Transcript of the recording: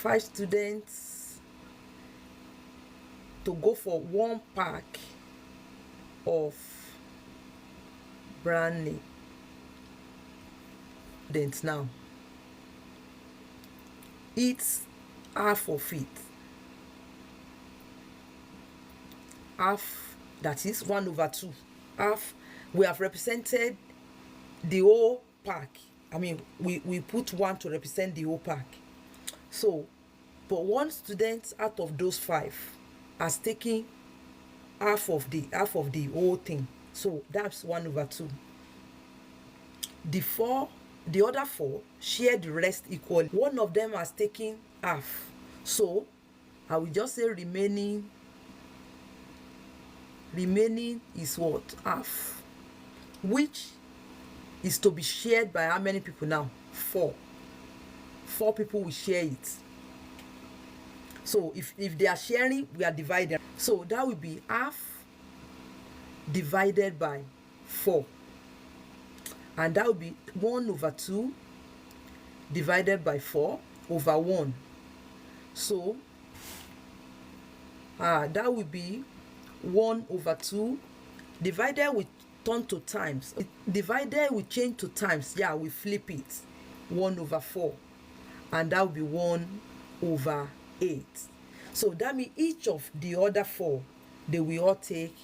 5 students to go for 1 pack of brownie. Then now eat half of it, half, that is 1/2. Half, we have represented the whole pack. I mean, we put 1 to represent the whole pack. So, but 1 student out of those 5 has taken half of the whole thing. So that's 1/2. The other 4 share the rest equally. One of them has taken half. So I will just say remaining is what? Half, which is to be shared by how many people now? 4 people will share it. So if they are sharing, we are dividing. So that will be half divided by 4, and that will be 1/2 divided by 4 over 1. So that will be 1/2 divided with turn to times. Divided we change to times. Yeah, we flip it. 1/4, and that will be 1/8. So that means each of the other 4, they will all take